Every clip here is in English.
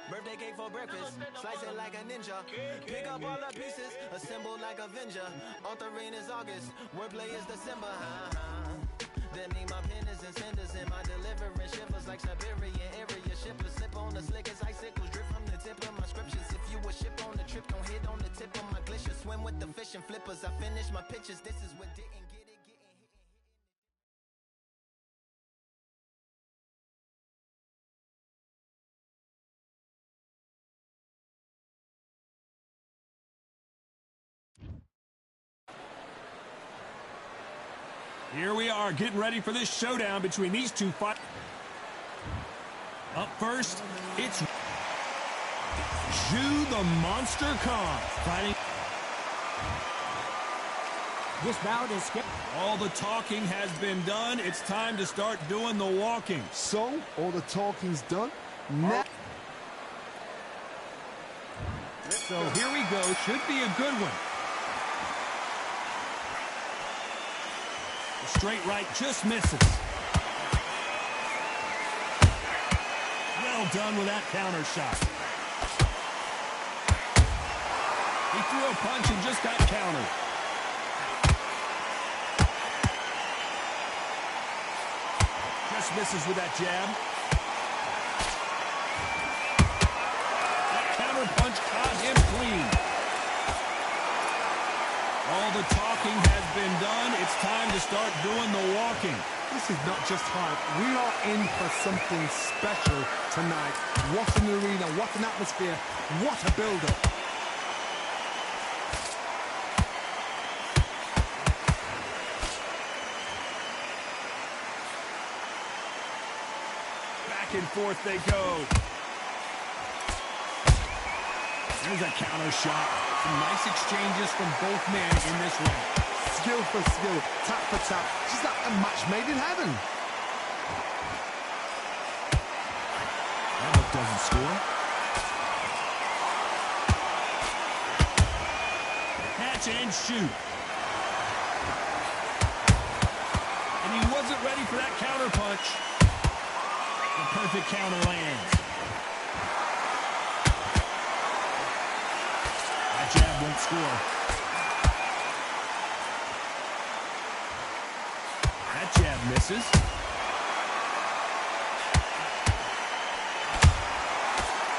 Birthday cake for breakfast, slice it like a ninja. Pick up all the pieces, assemble like Avenger. Authoring is August, wordplay is December. That mean my pen is in cinders and my deliverance shivers like Siberian area. Shippers slip on the slick as icicles, drip from the tip of my scriptures. If you a ship on the trip, don't hit on the tip of my glacier. Swim with the fish and flippers. I finish my pitches. This is what didn't get it. Here we are, getting ready for this showdown between these two fighters. Up first, it's Ju the Monster Khan fighting. This bout is scheduled. All the talking has been done. It's time to start doing the walking. So, all the talking's done. Now. So here we go. Should be a good one. The straight right just misses. Well done with that counter shot. He threw a punch and just got countered. Just misses with that jab. That counter punch caught him clean. All the talking has been done. It's time to start doing the walking. This is not just hype. We are in for something special tonight. What an arena, what an atmosphere, what a build-up. Back and forth they go. There's a counter shot. Some nice exchanges from both men in this round. Skill for skill, tap for tap. Just like a match made in heaven. That look doesn't score. Catch and shoot. And he wasn't ready for that counter punch. The perfect counter lands. That jab won't score. That jab misses.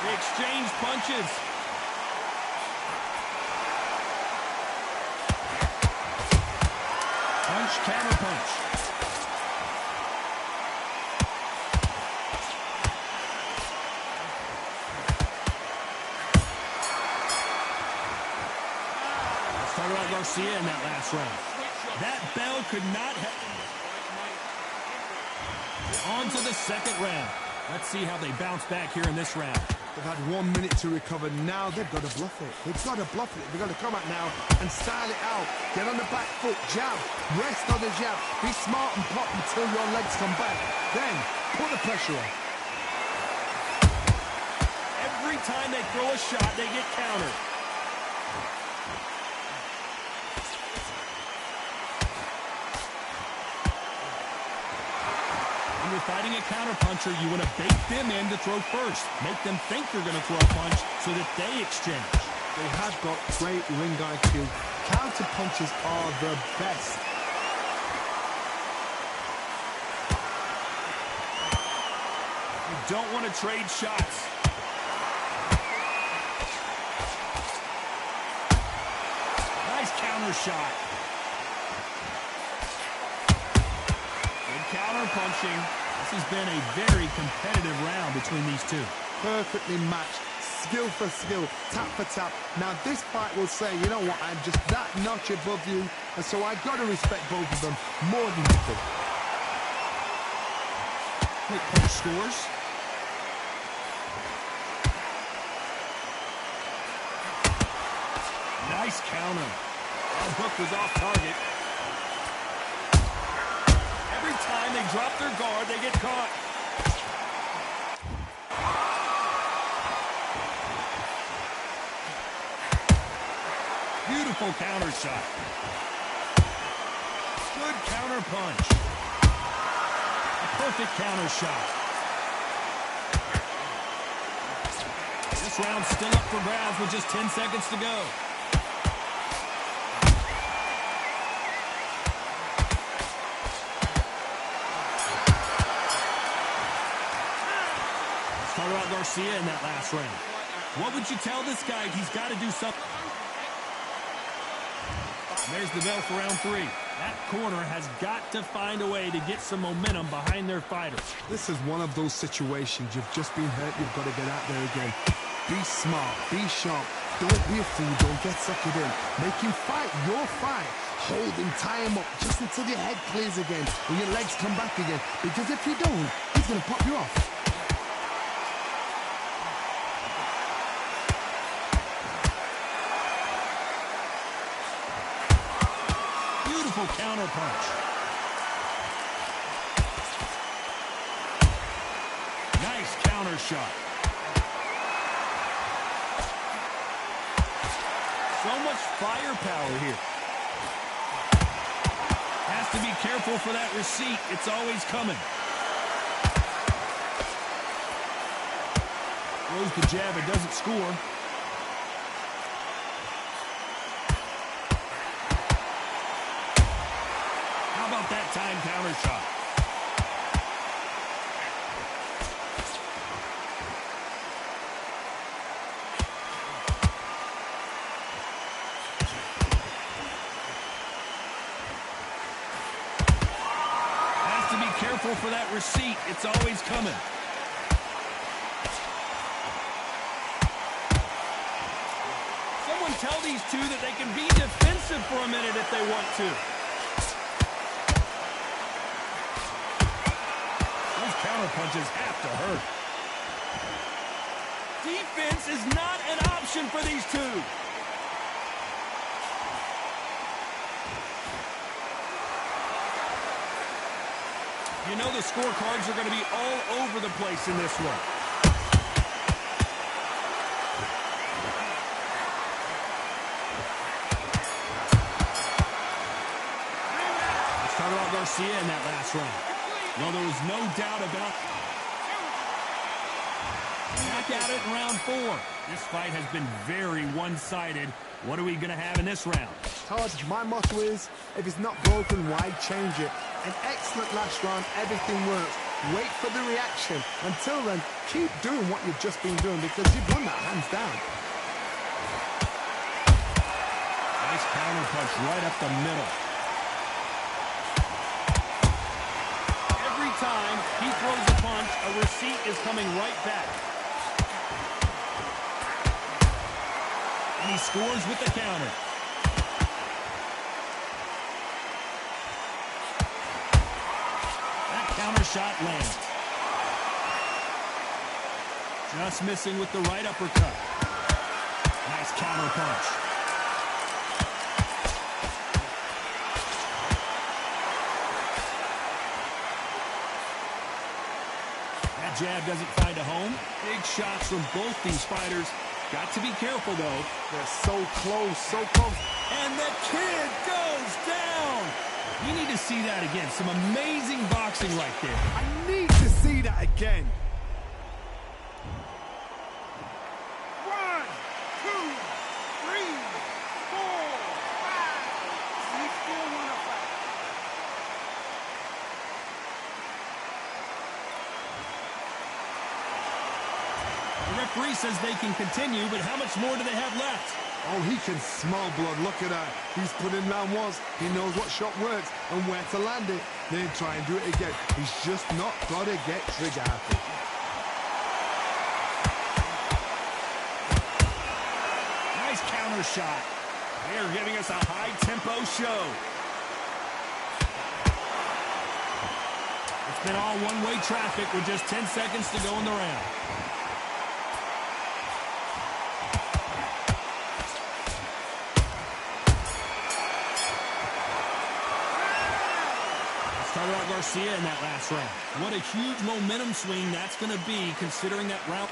They exchange punches. Punch, counter punch. Started out Garcia in that last round. That bell could not have... On to the second round. Let's see how they bounce back here in this round. They've had 1 minute to recover. Now they've got to bluff it. They've got to bluff it. They've got to come out now and style it out. Get on the back foot, jab, rest on the jab. Be smart and pop until your legs come back. Then put the pressure on. Every time they throw a shot, they get countered. When you're fighting a counterpuncher, you want to bait them in to throw first. Make them think they're going to throw a punch so that they exchange. They have got great ring IQ. Counter punches are the best. You don't want to trade shots. Nice counter shot. Good counter punching. This has been a very competitive round between these two. Perfectly matched. Skill for skill, tap for tap. Now this fight will say, you know what, I'm just that notch above you, and so I got to respect both of them more than you do. Quick punch scores. Nice counter. That hook was off target. Every time they drop their guard, they get caught. Beautiful counter shot. Good counter punch. A perfect counter shot. This round's still up for grabs with just 10 seconds to go. Started out Garcia in that last round. What would you tell this guy? He's got to do something. There's the bell for round 3. That corner has got to find a way to get some momentum behind their fighters. This is one of those situations. You've just been hurt. You've got to get out there again. Be smart. Be sharp. Don't be a fool. Don't get suckered in. Make him fight your fight. Hold him. Tie him up just until your head clears again and your legs come back again. Because if you don't, he's going to pop you off. Beautiful counter punch. Nice counter shot. So much firepower here. Has to be careful for that receipt. It's always coming. Throws the jab. It doesn't score. That time counter shot. Has to be careful for that receipt. It's always coming. Someone tell these two that they can be defensive for a minute if they want to. Counter punches have to hurt. Defense is not an option for these two. You know the scorecards are going to be all over the place in this one. Started out Garcia in that last round. Well, there was no doubt about it. Back at it in round 4. This fight has been very one-sided. What are we going to have in this round? Todd, my motto is, if it's not broken, why change it? An excellent last round, everything works. Wait for the reaction. Until then, keep doing what you've just been doing because you've won that hands down. Nice counter punch right up the middle. Time he throws a punch, a receipt is coming right back. And he scores with the counter. That counter shot lands. Just missing with the right uppercut. Nice counter punch. Jab doesn't find a home. Big shots from both these fighters. Got to be careful, though. They're so close, so close. And the kid goes down. You need to see that again. Some amazing boxing right there. I need to see that again. 1, 2, 3, 4, 5. He still want to fight. The referee says they can continue, but how much more do they have left? Oh, he can smell blood. Look at that. He's put in round 1. He knows what shot works and where to land it. Then try and do it again. He's just not got to get trigger happy. Nice counter shot. They're giving us a high-tempo show. It's been all one-way traffic with just 10 seconds to go in the round. Started out Garcia in that last round. What a huge momentum swing that's going to be considering that round.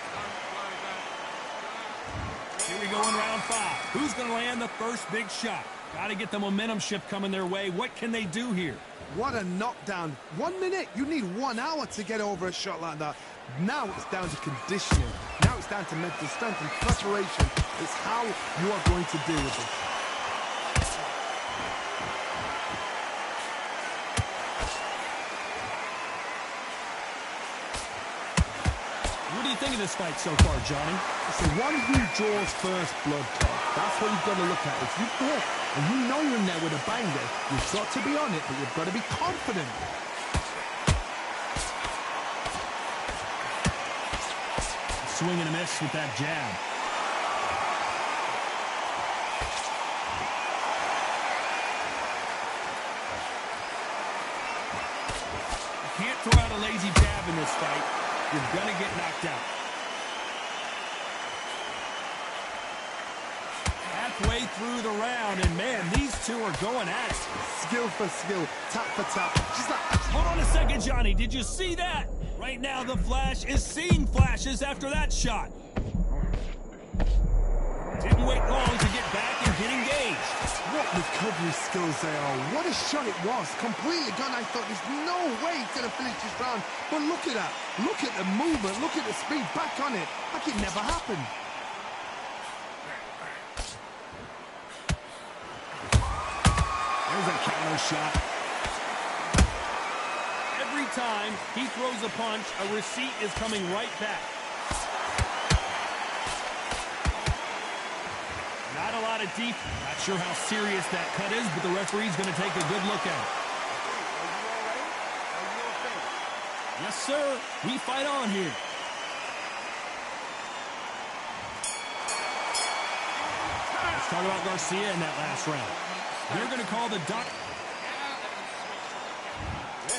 Here we go in round 5. Who's going to land the first big shot? Got to get the momentum shift coming their way. What can they do here? What a knockdown. 1 minute. You need 1 hour to get over a shot like that. Now it's down to conditioning. Now it's down to mental strength and preparation. It's how you are going to deal with it. What do you think of this fight so far, Johnny? It's the one who draws first blood, Tom. That's what you've got to look at. If you're there and you know you're in there with a banger, you've got to be on it, but you've got to be confident. Swing and a miss with that jab. You can't throw out a lazy jab in this fight. You're gonna get knocked out. Halfway through the round, and man, these two are going at it. Skill for skill, tap for tap. Just like... Hold on a second, Johnny. Did you see that? Right now, the Flash is seeing flashes after that shot. Didn't wait long to get back and get engaged. What recovery skills they are. What a shot it was. Completely gone. I thought there's no way he's going to finish this round. But look at that. Look at the movement. Look at the speed. Back on it. Like it never happened. There's a counter shot. Every time he throws a punch, a receipt is coming right back. Not a lot of deep. Not sure how serious that cut is, but the referee's going to take a good look at it. Yes, sir. We fight on here. Let's talk about Garcia in that last round. They're going to call the doc.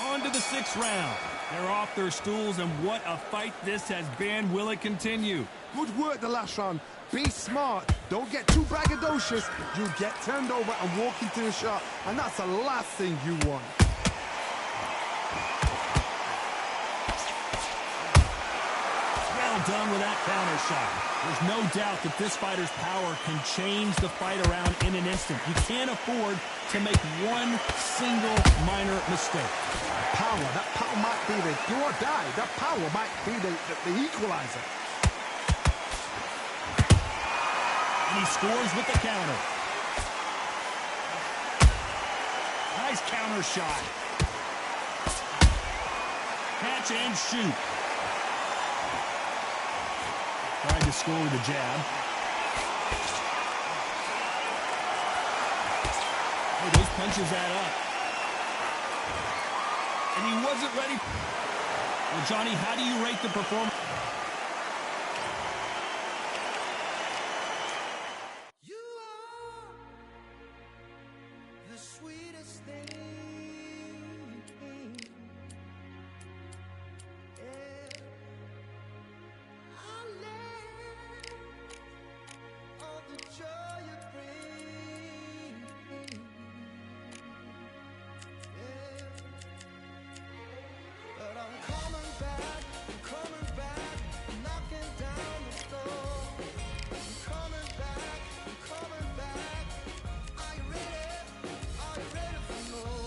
On to the 6th round. They're off their stools, and what a fight this has been. Will it continue? Good work the last round. Be smart. Don't get too braggadocious. You get turned over and walk into the shot, and that's the last thing you want. Well done with that counter shot. There's no doubt that this fighter's power can change the fight around in an instant. You can't afford to make one single minor mistake. That power might be the do or die. That power might be the equalizer. And he scores with the counter. Nice counter shot. Catch and shoot. Tried to score with a jab. Oh, those punches add up. And he wasn't ready. Well, Johnny, how do you rate the performance? You are the sweetest thing. All the joy you bring, but I'm coming back, knocking down the door. I'm coming back, are you ready for more?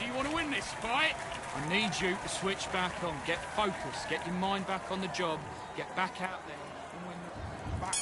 Do you want to win this fight? I need you to switch back on. Get focused. Get your mind back on the job. Get back out there and win the back.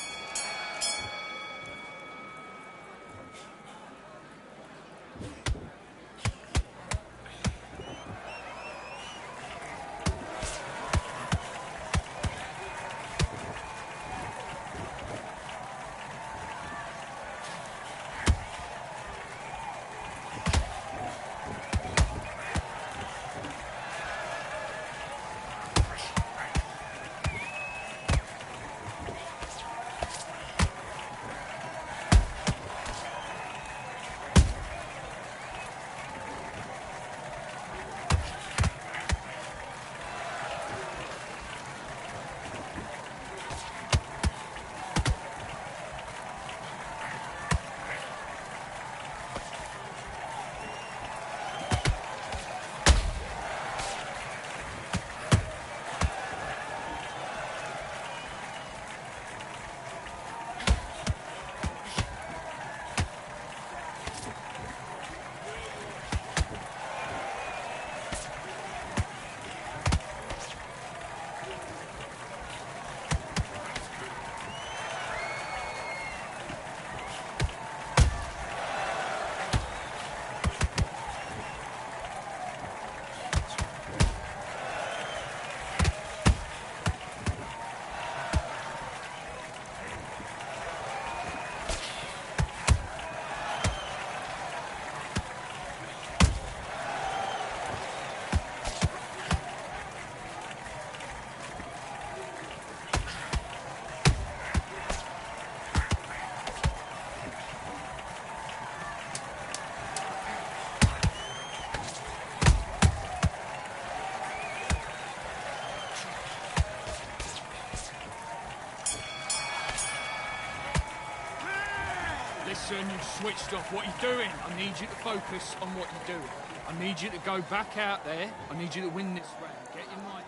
Listen, you've switched off. What you're doing, I need you to focus on what you're doing. I need you to go back out there. I need you to win this round. Get your mind.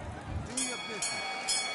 Do your business.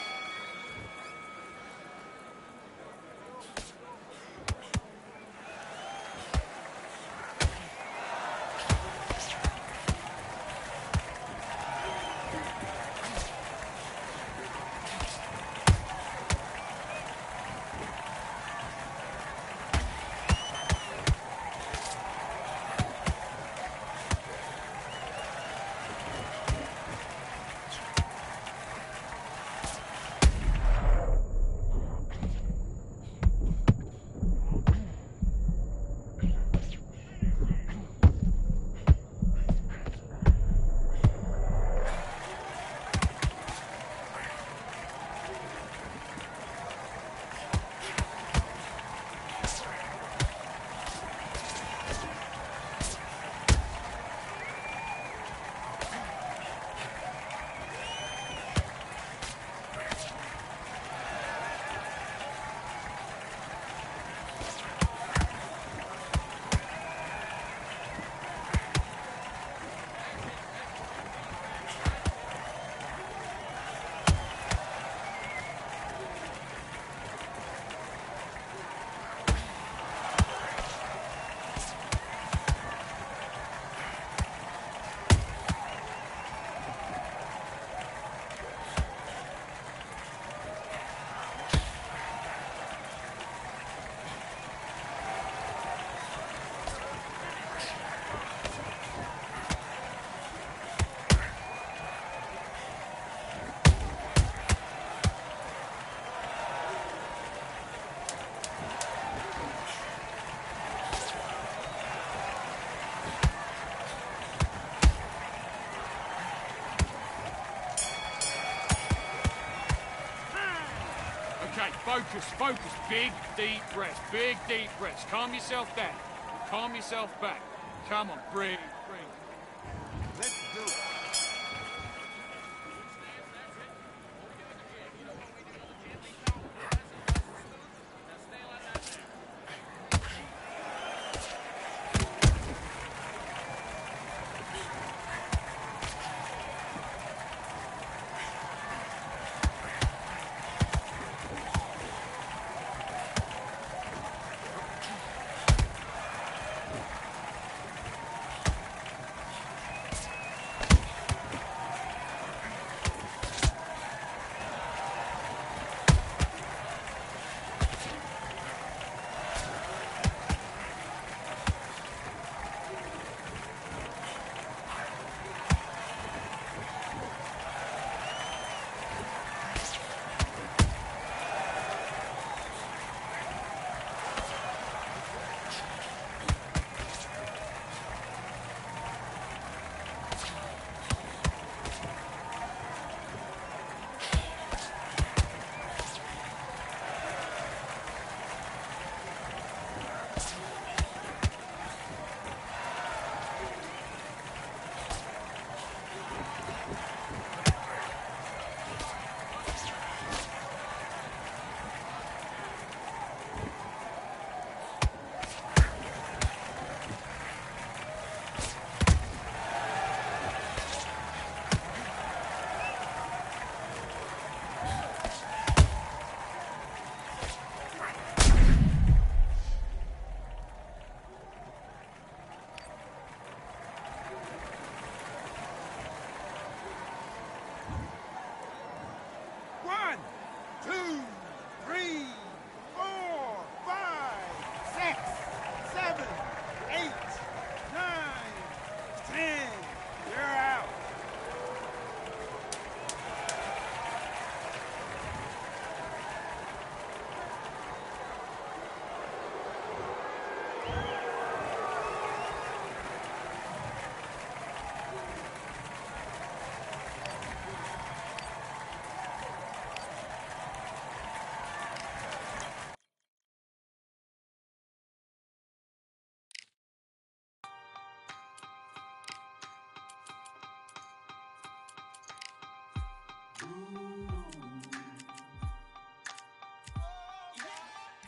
Okay, focus, focus. Big, deep breaths. Big, deep breaths. Calm yourself down. Calm yourself back. Come on, breathe, breathe. Let's do it.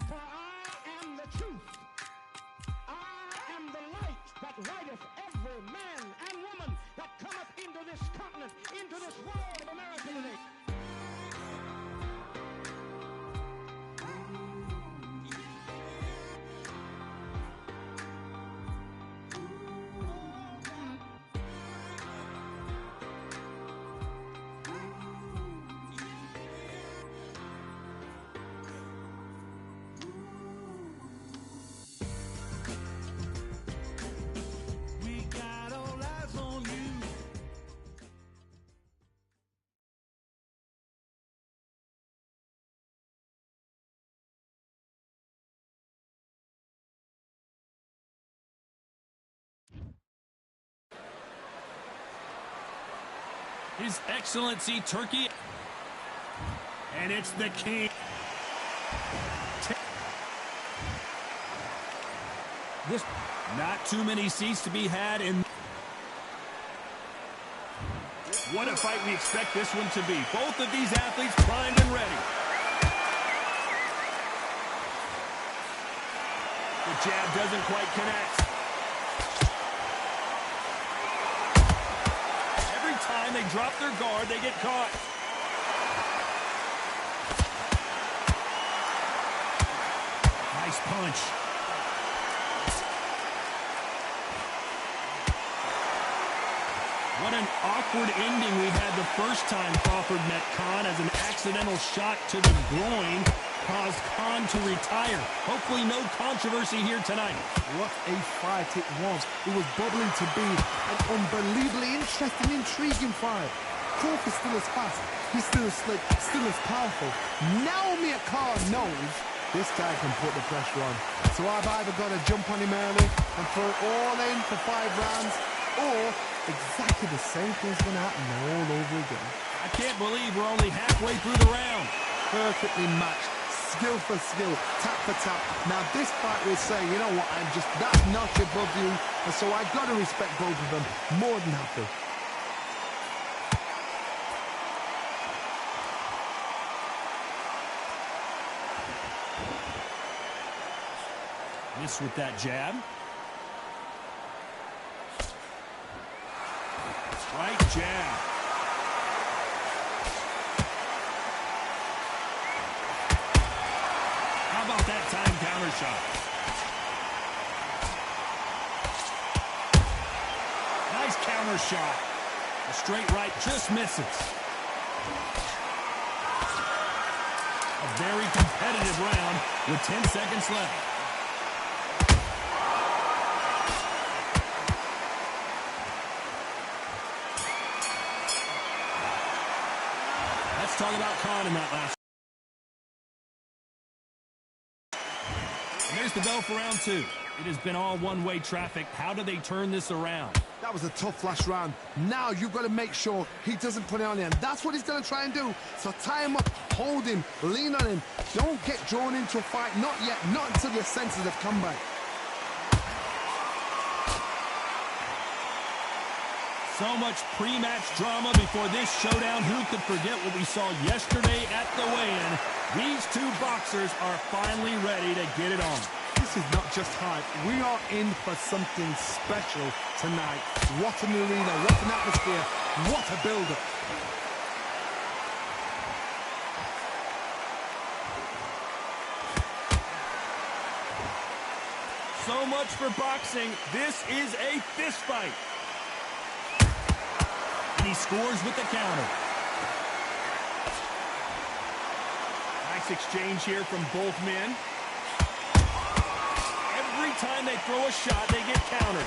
For I am the truth. I am the light that lighteth every man and woman that cometh into this continent, into this world of America today. His Excellency Turkey. And it's the king. This not too many seats to be had in. What a fight we expect this one to be. Both of these athletes primed and ready. The jab doesn't quite connect. Time they drop their guard, they get caught. Nice punch. What an awkward ending we had the first time Crawford met Khan, as an accidental shot to the groin caused Khan to retire. Hopefully no controversy here tonight. What a fight it was. It was bubbling to be an unbelievably interesting, intriguing fight. Crawford still as fast, he's still as slick, still as powerful. Now Amir Khan knows this guy can put the pressure on. So I've either got to jump on him early and throw it all in for 5 rounds, or exactly the same thing's going to happen all over again. I can't believe we're only halfway through the round. Perfectly matched. Skill for skill, tap for tap. Now this fight will say, you know what, I'm just that notch above you, and so I've got to respect both of them more than happy. Miss with that jab. Right jab. How about that time counter shot? Nice counter shot. A straight right just misses. A very competitive round with 10 seconds left. Let's talk about Khan in that last. And there's the bell for round 2. It has been all one-way traffic. How do they turn this around? That was a tough last round. Now you've got to make sure he doesn't put it on him. That's what he's going to try and do. So tie him up, hold him, lean on him. Don't get drawn into a fight. Not yet. Not until your senses have come back. So much pre-match drama before this showdown. Who could forget what we saw yesterday at the weigh-in? These two boxers are finally ready to get it on. This is not just hype. We are in for something special tonight. What an arena, what an atmosphere, what a build-up. So much for boxing. This is a fist fight. And he scores with the counter. Nice exchange here from both men. Every time they throw a shot, they get countered.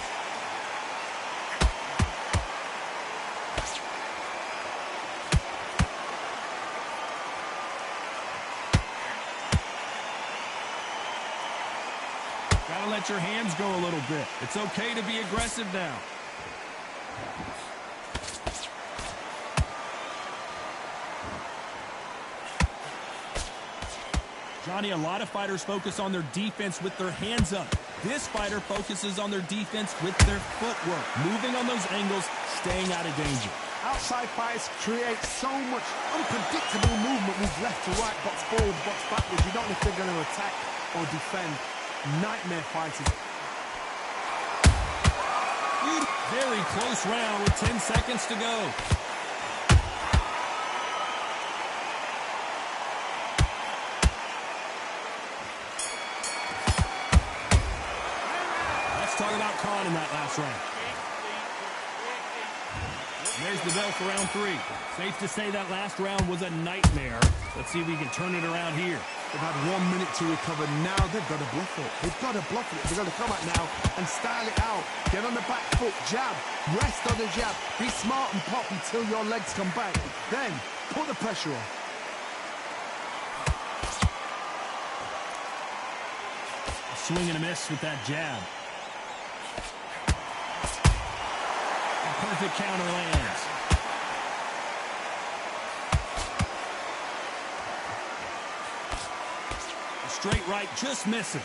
Gotta let your hands go a little bit. It's okay to be aggressive now. Johnny, a lot of fighters focus on their defense with their hands up. This fighter focuses on their defense with their footwork, moving on those angles, staying out of danger. Outside fights create so much unpredictable movement, move left to right, box forward, box backwards. You don't know if they're going to attack or defend. Nightmare fighters. Very close round with 10 seconds to go. Let's talk about Khan in that last round. There's the bell for round 3. Safe to say that last round was a nightmare. Let's see if we can turn it around here. They've had 1 minute to recover. Now they've got to bluff it. They've got to bluff it. They've got to come out now and style it out. Get on the back foot, jab, rest on the jab. Be smart and pop until your legs come back. Then put the pressure on. A swing and a miss with that jab. A perfect counter lands. Straight right just misses.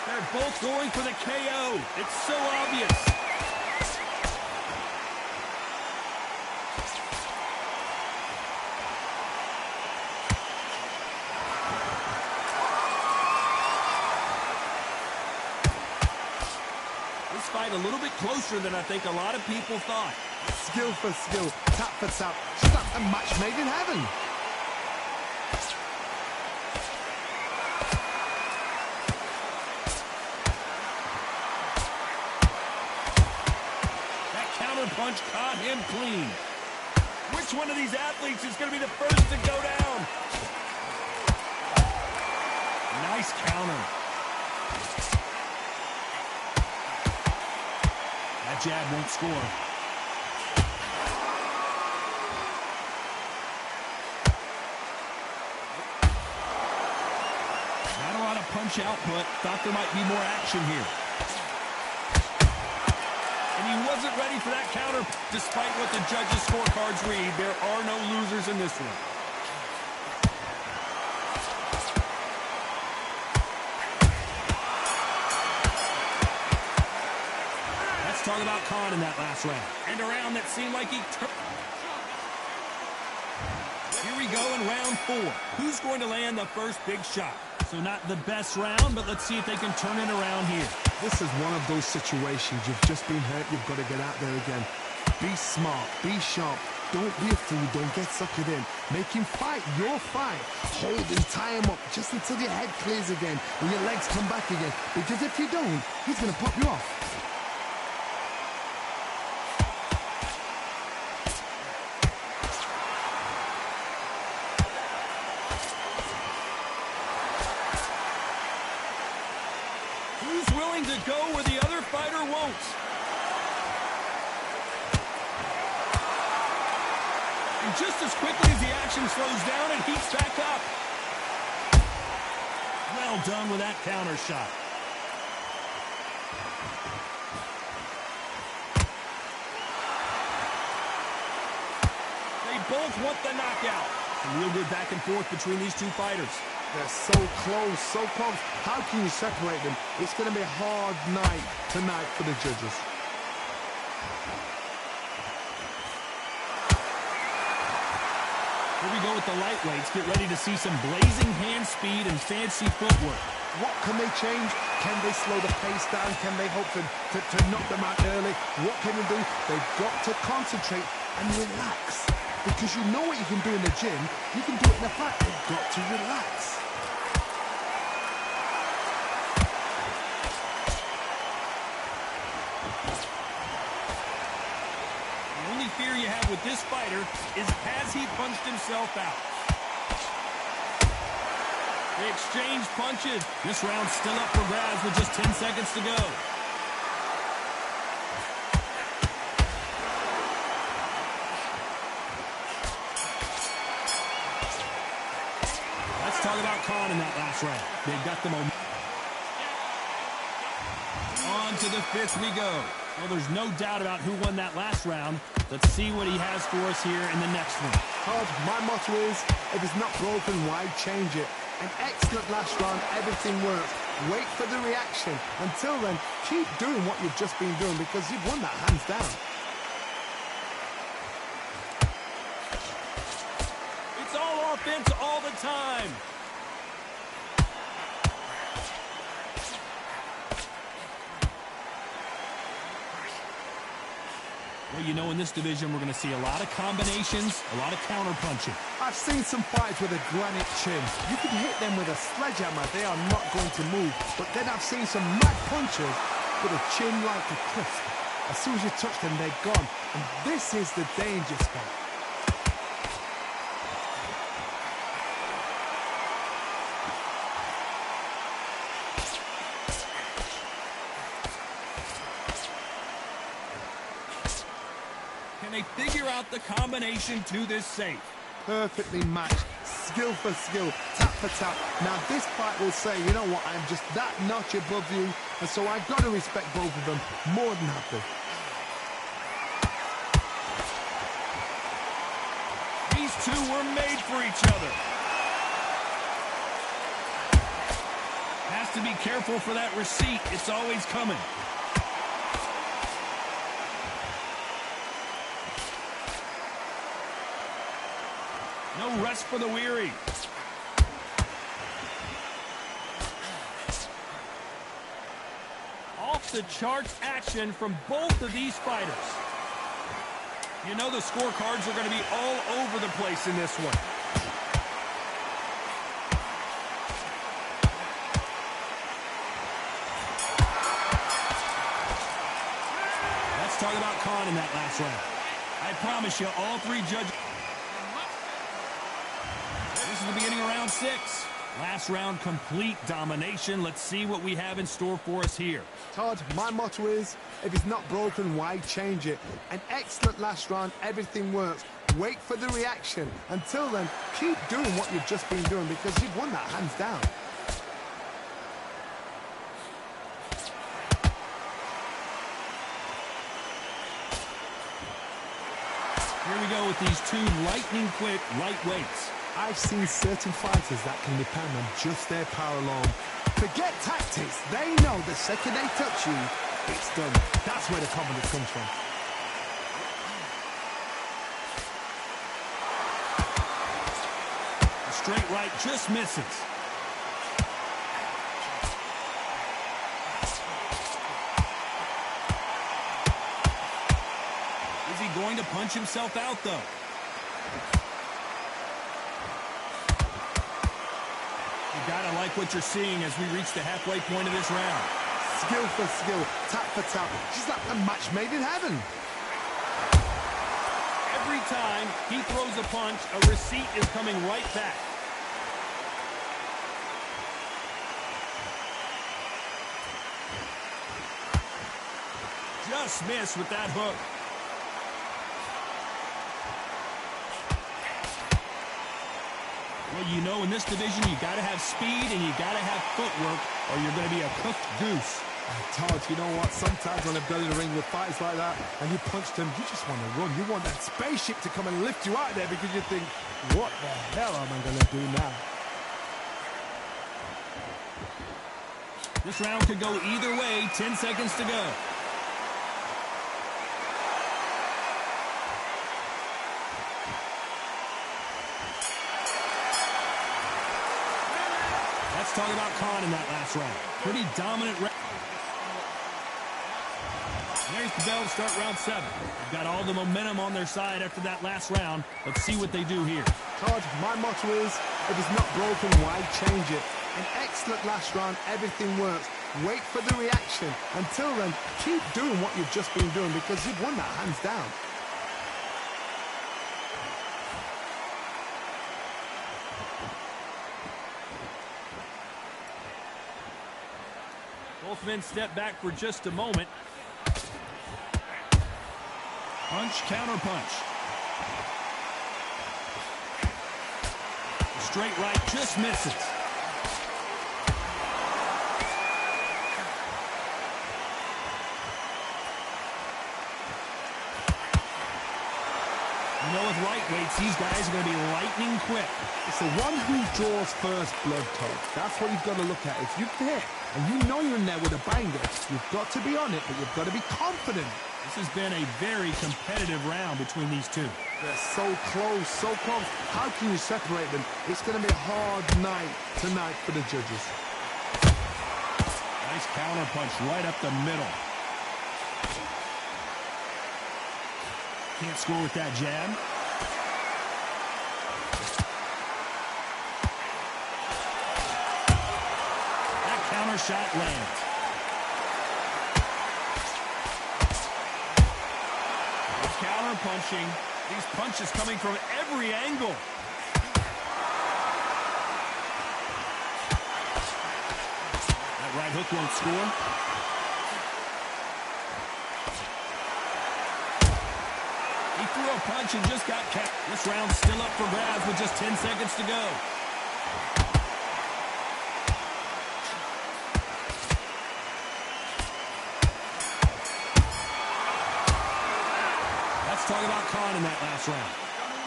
They're both going for the KO. It's so obvious. This fight a little bit closer than I think a lot of people thought. Skill for skill, tap for tap. Just like a match made in heaven. That counter punch caught him clean. Which one of these athletes is going to be the first to go down? Nice counter. That jab won't score. Punch output. Thought there might be more action here. And he wasn't ready for that counter. Despite what the judges' scorecards read, there are no losers in this one. Let's talk about Khan in that last round. And a round that seemed like he turned. Here we go in round 4. Who's going to land the first big shot? So not the best round, but let's see if they can turn it around here. This is one of those situations. You've just been hurt. You've got to get out there again. Be smart. Be sharp. Don't be a fool. Don't get suckered in. Make him fight your fight. Hold him, tie him up just until your head clears again and your legs come back again. Because if you don't, he's going to pop you off. Who's willing to go where the other fighter won't? And just as quickly as the action slows down, it heats back up. Well done with that counter shot. They both want the knockout. Some real good back and forth between these two fighters. They're so close, so close. How can you separate them? It's going to be a hard night tonight for the judges. Here we go with the lightweights. Get ready to see some blazing hand speed and fancy footwork. What can they change? Can they slow the pace down? Can they hope to knock them out early? What can they do? They've got to concentrate and relax. Because you know what you can do in the gym, you can do it in the fight. They've got to relax. The only fear you have with this fighter is has he punched himself out? They exchange punches. This round's still up for grabs with just 10 seconds to go. Let's talk about Khan in that last round. They've got the momentum. On to the 5th we go. Well, there's no doubt about who won that last round. Let's see what he has for us here in the next one. My motto is, if it's not broken, why change it? An excellent last round, everything worked. Wait for the reaction. Until then, keep doing what you've just been doing because you've won that hands down. It's all offense all the time. Well, you know, in this division, we're going to see a lot of combinations, a lot of counter-punching. I've seen some fighters with a granite chin. You can hit them with a sledgehammer, they are not going to move. But then I've seen some mad punchers with a chin like a crisp. As soon as you touch them, they're gone. And this is the danger spot. Can they figure out the combination to this safe? Perfectly matched, skill for skill, tap for tap. Now this fight will say, you know what, I'm just that notch above you, and so I've got to respect both of them more than happy. These two were made for each other. Has to be careful for that receipt. It's always coming. No rest for the weary. Off the charts action from both of these fighters. You know the scorecards are going to be all over the place in this one. Let's talk about Khan in that last round. I promise you, all three judges... This is the beginning of round 6. Last round, complete domination. Let's see what we have in store for us here. Todd, my motto is, if it's not broken, why change it? An excellent last round, everything works. Wait for the reaction. Until then, keep doing what you've just been doing because you've won that hands down. Here we go with these two lightning-quick lightweights. I've seen certain fighters that can depend on just their power alone. Forget tactics. They know the second they touch you, it's done. That's where the confidence comes from. A straight right just misses. Is he going to punch himself out, though? Gotta like what you're seeing as we reach the halfway point of this round. Skill for skill, tap for tap. She's like a match made in heaven. Every time he throws a punch, a receipt is coming right back. Just missed with that hook. Well, you know, in this division, you got to have speed and you got to have footwork, or you're going to be a cooked goose. Todd, you know what? Sometimes on the belly of the ring with fights like that, and you punch them, you just want to run. You want that spaceship to come and lift you out there because you think, what the hell am I going to do now? This round could go either way. 10 seconds to go. Let's talk about Khan in that last round. Pretty dominant round. There's the bell to start round 7. They've got all the momentum on their side after that last round. Let's see what they do here. Todd, my motto is, if it's not broken, why change it? An excellent last round, everything works. Wait for the reaction. Until then, keep doing what you've just been doing because you've won that hands down. Both men step back for just a moment. Punch, counter punch. A straight right just misses. You know, with lightweights, these guys are going to be lightning quick. It's the one who draws first blood, Todd. That's what you've got to look at. If you're there and you know you're in there with a banger, you've got to be on it, but you've got to be confident. This has been a very competitive round between these two. They're so close, so close. How can you separate them? It's going to be a hard night tonight for the judges. Nice counter punch right up the middle. Can't score with that jab. That counter shot lands. Counter punching. These punches coming from every angle. That right hook won't score. He threw a punch and just got capped. This round's still up for grabs with just 10 seconds to go. Let's talk about Khan in that last round.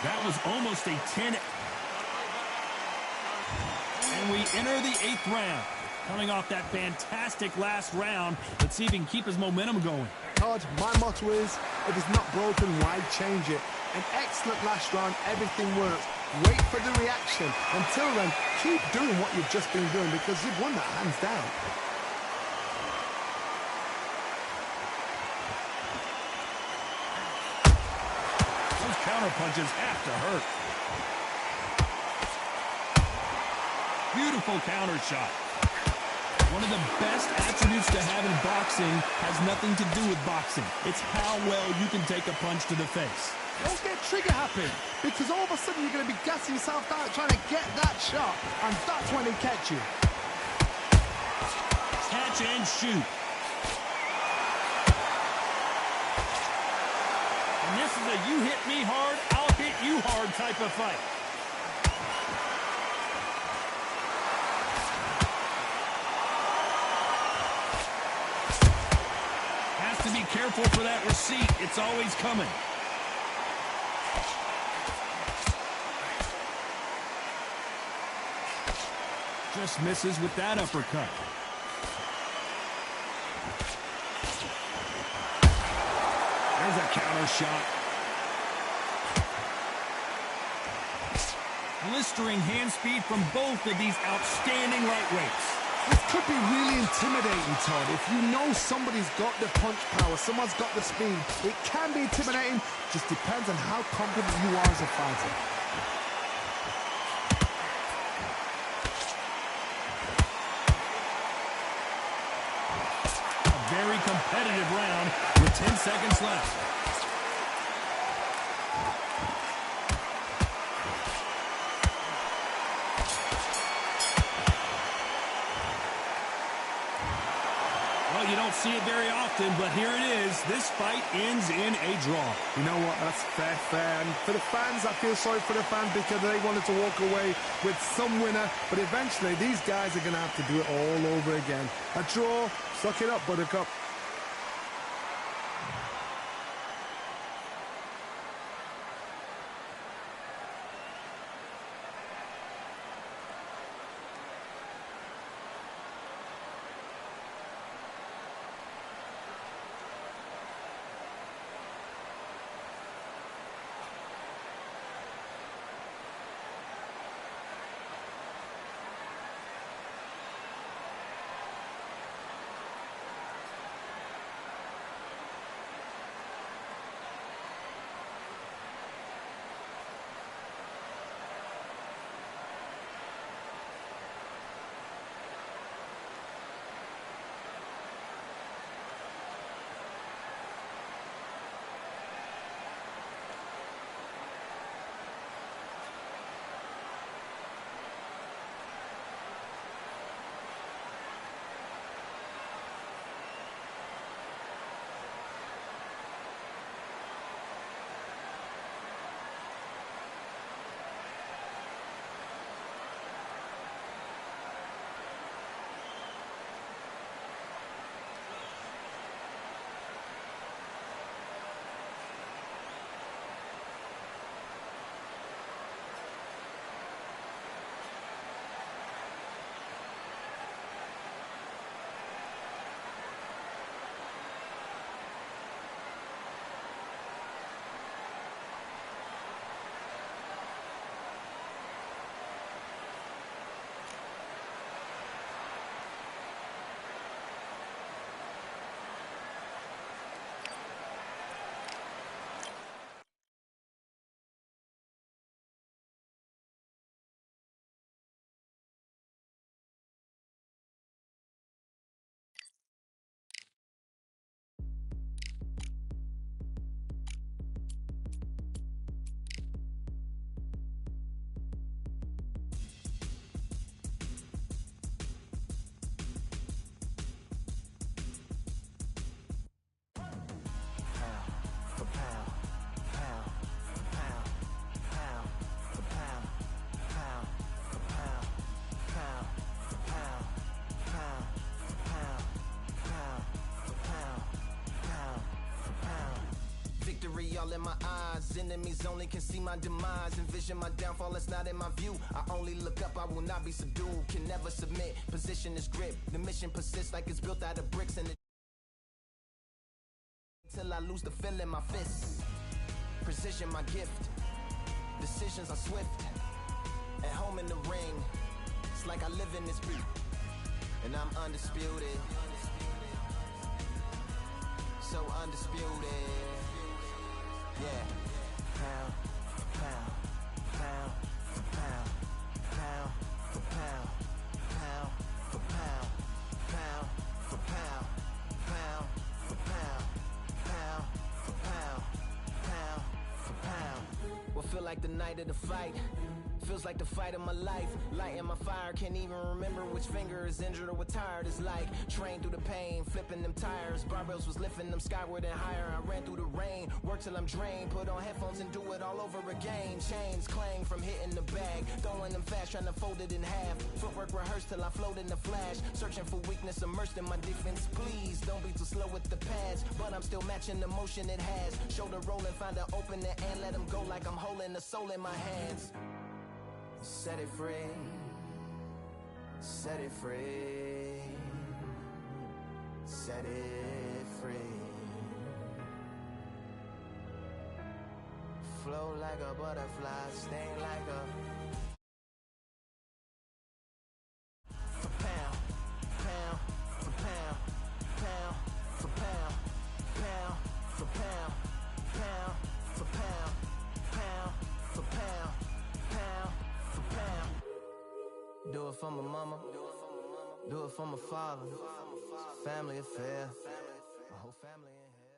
That was almost a 10. And we enter the 8th round. Coming off that fantastic last round, let's see if he can keep his momentum going. Todd, my motto is, if it's not broken, why change it? An excellent last round, everything works. Wait for the reaction. Until then, keep doing what you've just been doing because you've won that hands down. Those counter punches have to hurt. Beautiful counter shot. One of the best attributes to have in boxing has nothing to do with boxing. It's how well you can take a punch to the face. Don't get trigger happy, because all of a sudden you're going to be gassing yourself out trying to get that shot, and that's when they catch you. Catch and shoot. And this is a you hit me hard, I'll hit you hard type of fight. To be careful for that receipt. It's always coming. Just misses with that uppercut. There's a counter shot. Blistering hand speed from both of these outstanding lightweights. This could be really intimidating, Todd. If you know somebody's got the punch power, someone's got the speed, it can be intimidating. Just depends on how confident you are as a fighter. A very competitive round with 10 seconds left. You don't see it very often, but here it is. This fight ends in a draw. You know what? That's fair. And for the fans, I feel sorry for the fans because they wanted to walk away with some winner. But eventually, these guys are going to have to do it all over again. A draw. Suck it up, Buttercup. all in my eyes. Enemies only can see my demise. Envision my downfall, it's not in my view. I only look up, I will not be subdued. Can never submit, position is grip. The mission persists like it's built out of bricks. And till I lose the feel in my fists. Precision my gift. Decisions are swift. At home in the ring, it's like I live in this beat. And I'm undisputed. So undisputed. Yeah. Pound for pound, pound for pound, pound for pound, pound for pound, pound for pound, pound for pound, pound for pound, pound for pound. What feel like the night of the fight? Feels like the fight of my life. Lighting my fire, can't even remember which finger is injured or what tired is like. Trained through the pain, flipping them tires. Barbells was lifting them skyward and higher. I ran through the rain, worked till I'm drained. Put on headphones and do it all over again. Chains clang from hitting the bag. Throwing them fast, trying to fold it in half. Footwork rehearsed till I float in the flash. Searching for weakness, immersed in my defense. Please, don't be too slow with the pads. But I'm still matching the motion it has. Shoulder rolling, find an opening and let them go like I'm holding the soul in my hands. Set it free, set it free, set it free. Flow like a butterfly, sting like a for pound, pound for pound, pound for pound, pound for pound, pound for pound, pound for pound, pound. Do it for my mama, do it for my father. Family affair, my whole family in here.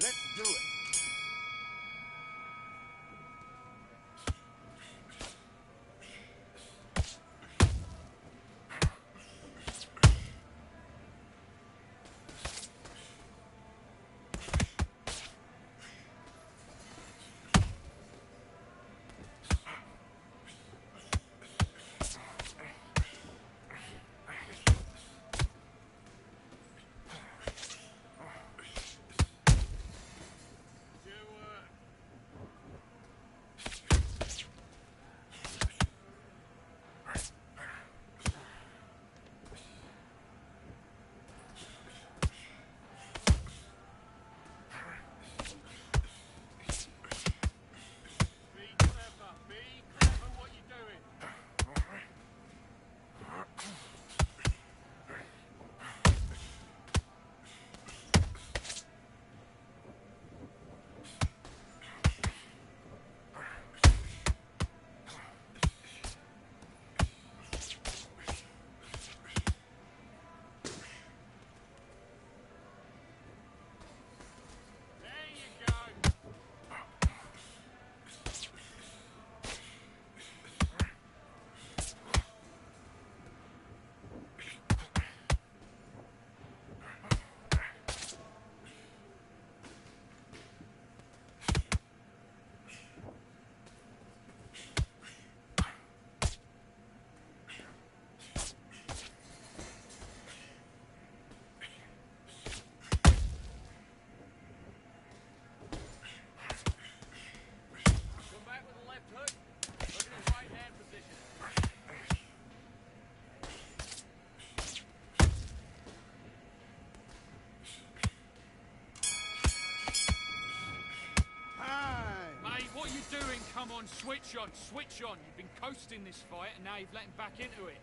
Let's do it. Come on, switch on, switch on. You've been coasting this fight and now you've let him back into it.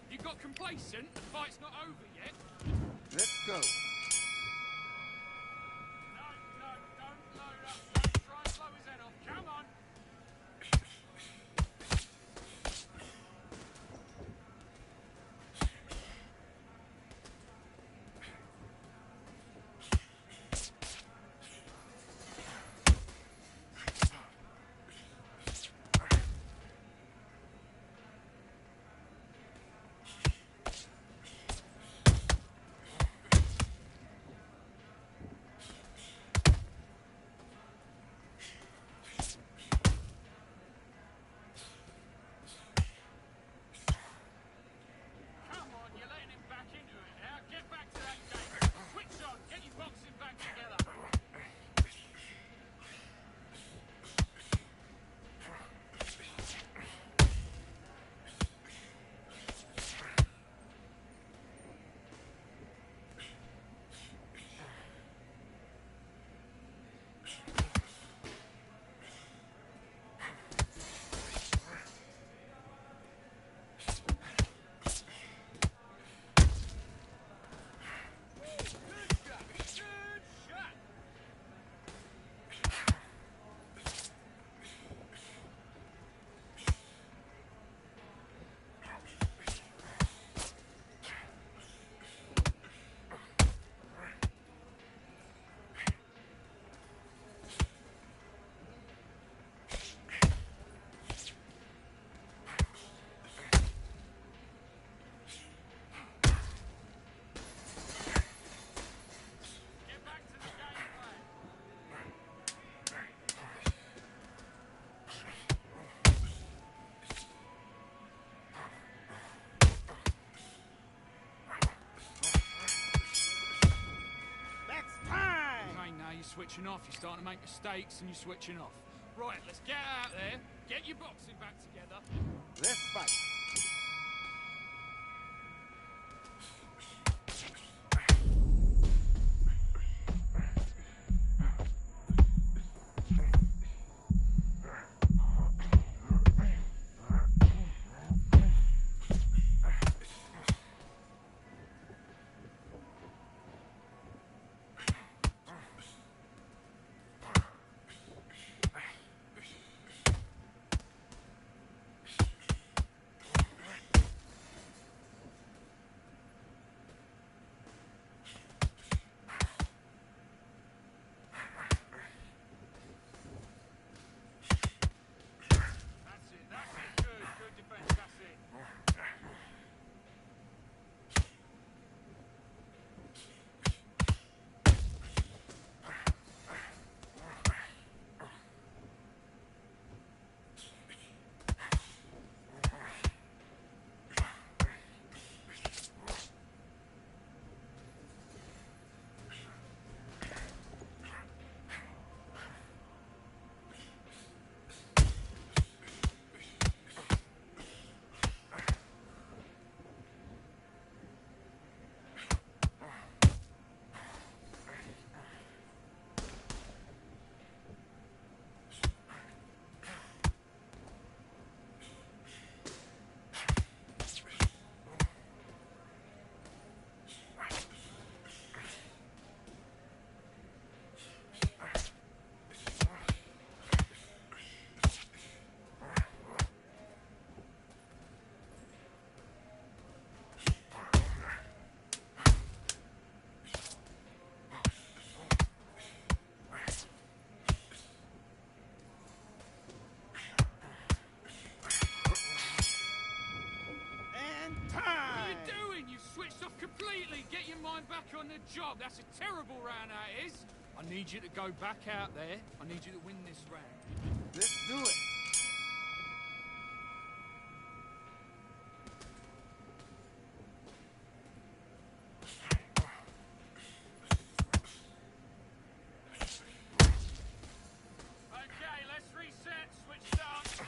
You got complacent? The fight's not over yet. Let's go. No, don't load up. Don't try and blow his head off. Come on. switching off. You're starting to make mistakes and you're switching off. Right, let's get out there, get your boxing back together. Let's fight. Completely get your mind back on the job. That's a terrible round, that is. I need you to go back out there. I need you to win this round. Let's do it. Okay, let's reset. Switch stance.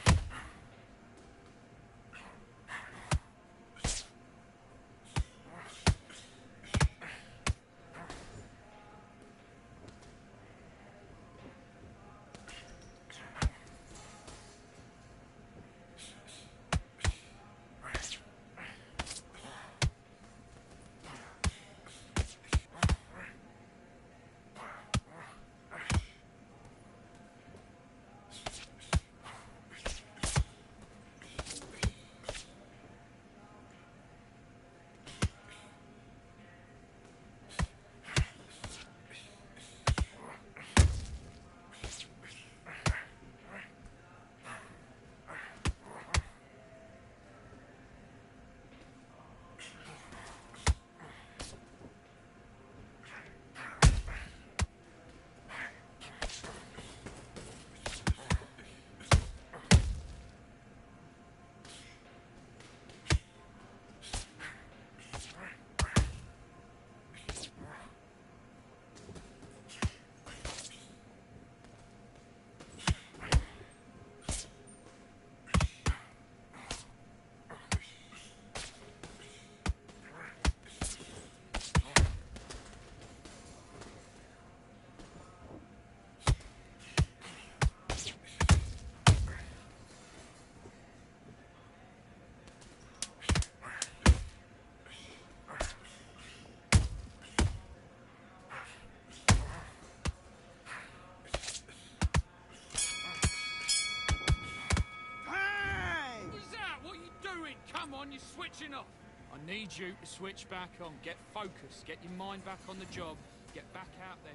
Come on, you're switching off. I need you to switch back on. Get focused. Get your mind back on the job. Get back out there.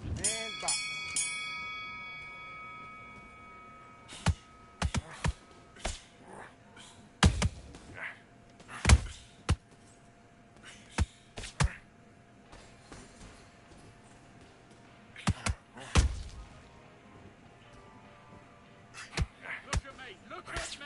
And back. Look at me. Look at me.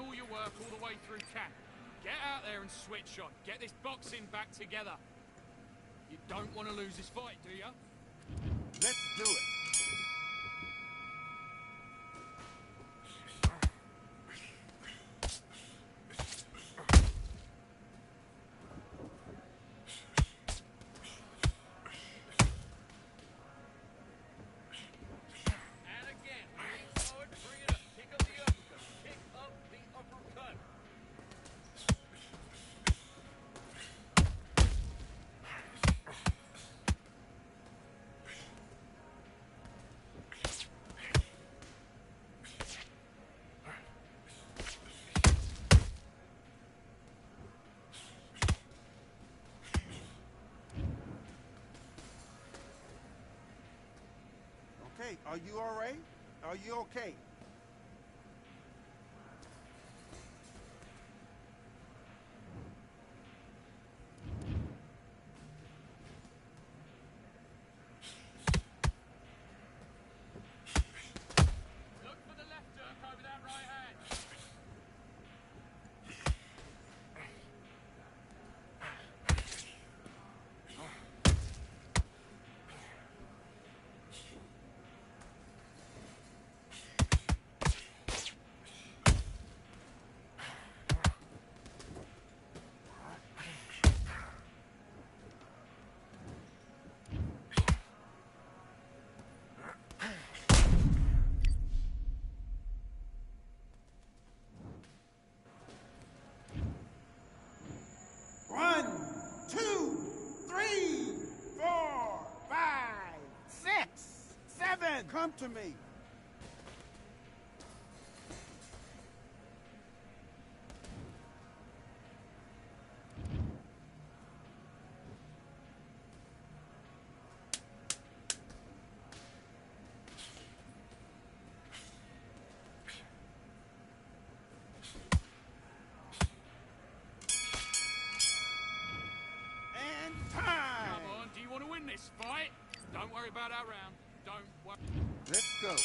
all your work all the way through camp. Get out there and switch on. Get this boxing back together. You don't want to lose this fight, do you? Let's do it. Okay, are you all right? Are you okay? Look for the left hook over that right hand. One, two, three, four, five, six, seven. Come to me. And time. Come on, do you want to win this fight? Don't worry about our round. Don't worry. Let's go.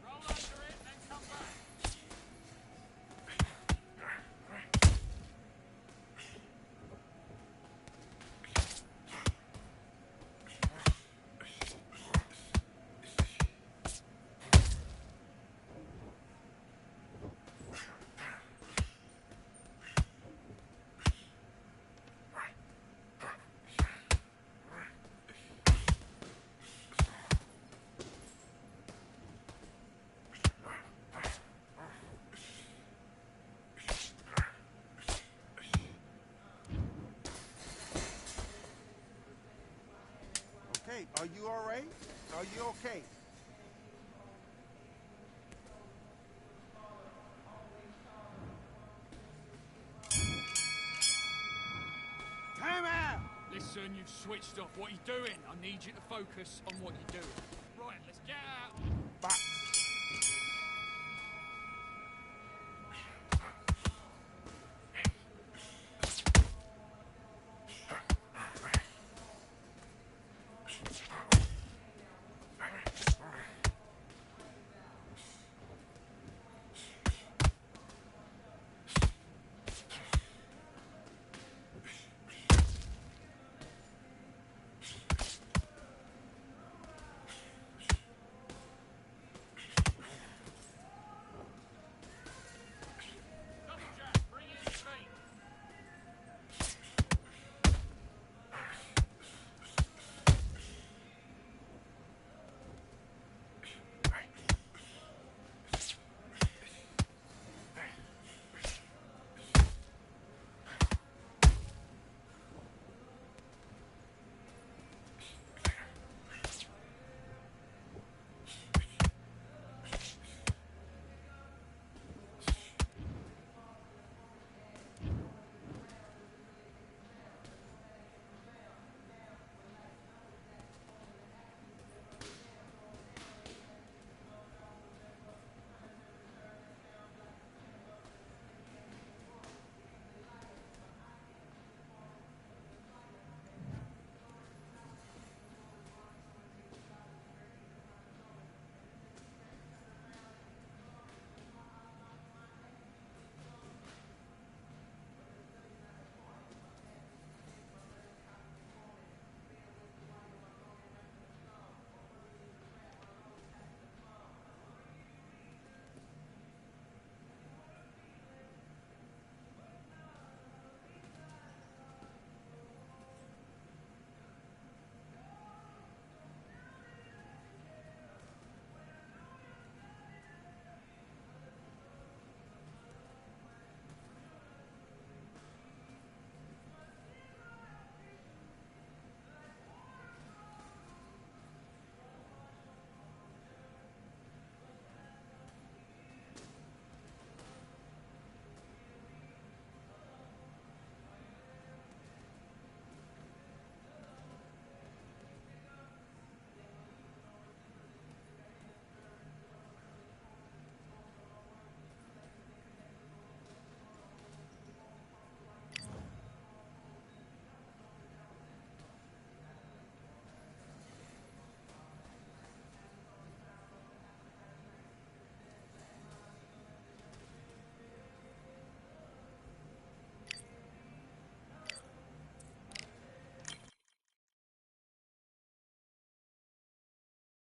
Roll under it, then come back. Okay, are you all right? Are you okay? Time out! Listen, you've switched off. What are you doing? I need you to focus on what you're doing. Right, let's get out.